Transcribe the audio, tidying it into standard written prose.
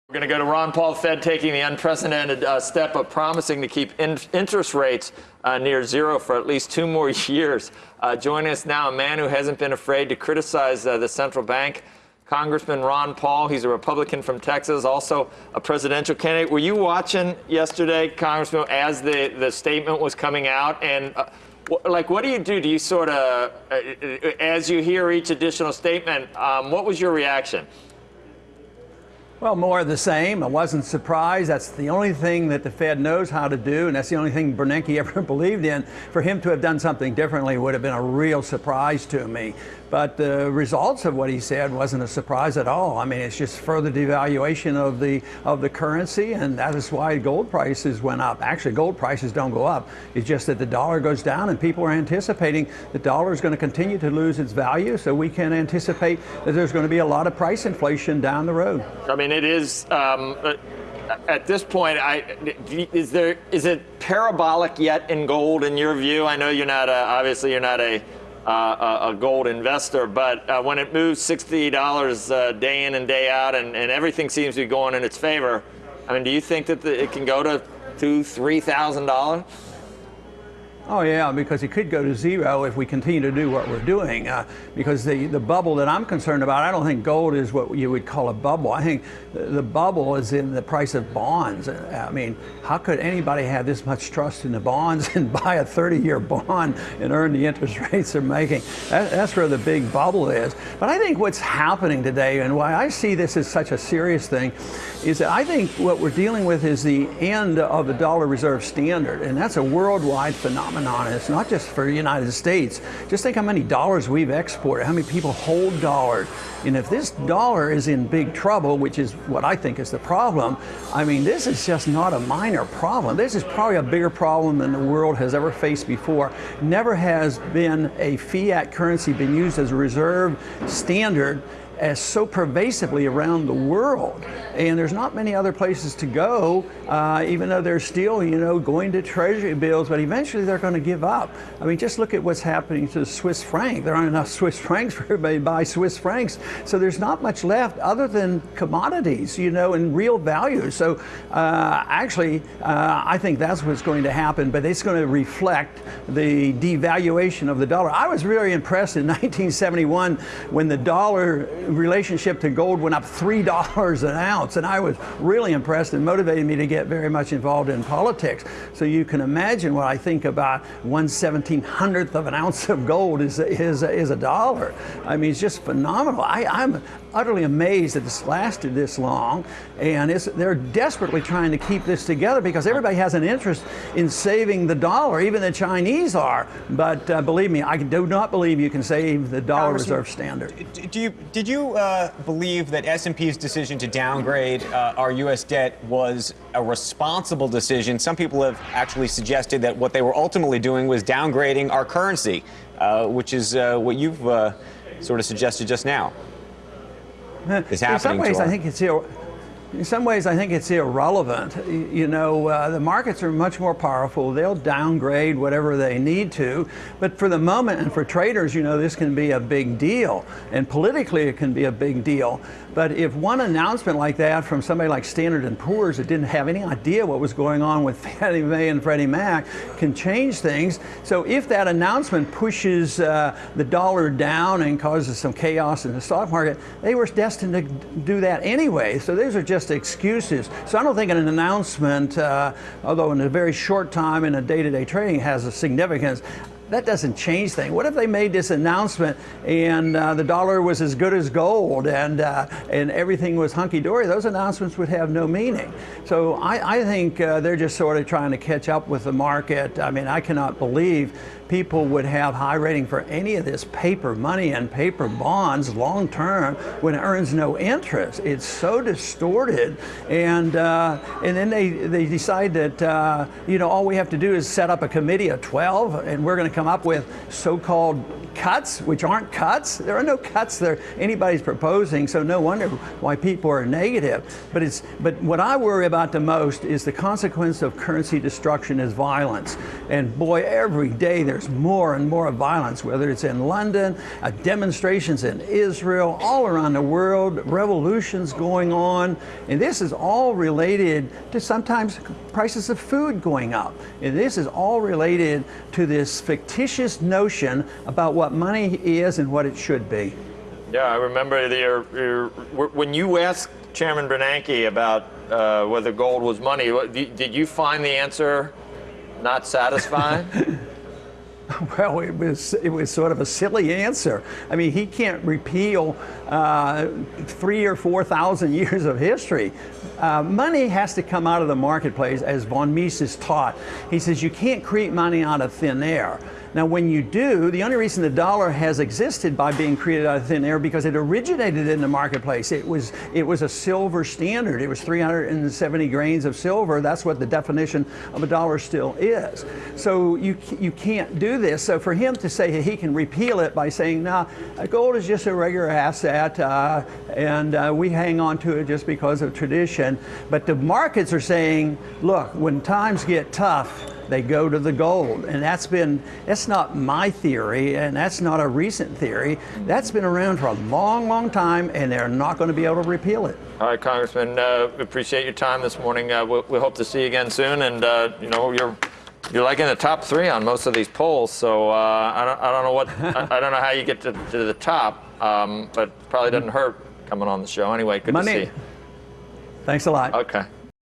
We're going to go to Ron Paul, Fed taking the unprecedented step of promising to keep interest rates near zero for at least 2 more years. Joining us now, a man who hasn't been afraid to criticize the central bank, Congressman Ron Paul. He's a Republican from Texas, also a presidential candidate. Were you watching yesterday, Congressman, as the statement was coming out? And what do? Do you sort of, as you hear each additional statement, what was your reaction? Well, more of the same. I wasn't surprised. That's the only thing that the Fed knows how to do, and that's the only thing Bernanke ever believed in. For him to have done something differently would have been a real surprise to me. But the results of what he said wasn't a surprise at all. I mean, it's just further devaluation of the currency, and that is why gold prices went up. Actually, gold prices don't go up. It's just that the dollar goes down, and people are anticipating the dollar is going to continue to lose its value, so we can anticipate that there's going to be a lot of price inflation down the road. I mean, it is at this point. Is it parabolic yet in gold in your view? I know you're not obviously you're not a gold investor, but when it moves $60 day in and day out, and everything seems to be going in its favor, I mean, do you think that it can go to $2,000–$3,000? Oh yeah, because it could go to zero if we continue to do what we're doing. Because the bubble that I'm concerned about, I don't think gold is what you would call a bubble. I think the bubble is in the price of bonds. I mean, how could anybody have this much trust in the bonds and buy a 30-year bond and earn the interest rates they're making? That's where the big bubble is. But I think what's happening today, and why I see this as such a serious thing, is that I think what we're dealing with is the end of the dollar reserve standard, and that's a worldwide phenomenon. It's not just for the United States. Just think how many dollars we've exported, how many people hold dollars. And if this dollar is in big trouble, which is what I think is the problem, I mean, this is just not a minor problem. This is probably a bigger problem than the world has ever faced before. Never has been a fiat currency been used as a reserve standard as so pervasively around the world. And there's not many other places to go, even though they're still, going to treasury bills, but eventually they're going to give up. I mean, just look at what's happening to the Swiss franc. There aren't enough Swiss francs for everybody to buy Swiss francs. So there's not much left other than commodities, and real value. So actually, I think that's what's going to happen, but it's going to reflect the devaluation of the dollar. I was really impressed in 1971 when the dollar relationship to gold went up $3 an ounce, and I was really impressed and motivated me to get very much involved in politics. So you can imagine what I think about 1/1700th of an ounce of gold is a dollar. I mean, it's just phenomenal. I'm utterly amazed that this lasted this long, and they're desperately trying to keep this together because everybody has an interest in saving the dollar, even the Chinese are. But believe me, I do not believe you can save the dollar reserve standard. Did you believe that S&P's decision to downgrade our U.S. debt was a responsible decision? Some people have actually suggested that what they were ultimately doing was downgrading our currency, which is what you've sort of suggested just now. Is happening In some ways, I think it's irrelevant. The markets are much more powerful. They'll downgrade whatever they need to. But for the moment, and for traders, this can be a big deal. And politically, it can be a big deal. But if one announcement like that from somebody like Standard & Poor's that didn't have any idea what was going on with Fannie Mae and Freddie Mac can change things. So if that announcement pushes the dollar down and causes some chaos in the stock market, they were destined to do that anyway. So those are just excuses. So I don't think an announcement, although in a very short time in a day-to-day trading has a significance, that doesn't change things. What if they made this announcement and the dollar was as good as gold and everything was hunky-dory? Those announcements would have no meaning. So I think they're just sort of trying to catch up with the market. I mean, I cannot believe people would have high rating for any of this paper money and paper bonds long term when it earns no interest. It's so distorted, and then they decide that all we have to do is set up a committee of 12, and we're going to come up with so-called cuts, which aren't cuts. There are no cuts that anybody's proposing, so no wonder why people are negative. But what I worry about the most is the consequence of currency destruction is violence. And boy, every day there's more and more violence, whether it's in London, demonstrations in Israel, all around the world, revolutions going on. And this is all related to sometimes prices of food going up. And this is all related to this fictitious notion about what money is and what it should be. Yeah, I remember when you asked Chairman Bernanke about whether gold was money, did you find the answer not satisfying? Well, it was sort of a silly answer. I mean, he can't repeal 3,000 or 4,000 years of history. Money has to come out of the marketplace, as von Mises taught. He says you can't create money out of thin air. Now, when you do, the only reason the dollar has existed by being created out of thin air because it originated in the marketplace. It was a silver standard. It was 370 grains of silver. That's what the definition of a dollar still is. So you can't do this. So for him to say he can repeal it by saying, "No, gold is just a regular asset, and we hang on to it just because of tradition." But the markets are saying, "Look, when times get tough, they go to the gold." And that's not my theory, and that's not a recent theory. That's been around for a long, long time, and they're not going to be able to repeal it. All right, Congressman, we appreciate your time this morning. We hope to see you again soon, and you're like in the top 3 on most of these polls, so I don't know I don't know how you get to the top, but probably doesn't hurt coming on the show. Anyway, good to see you. Thanks a lot. Okay.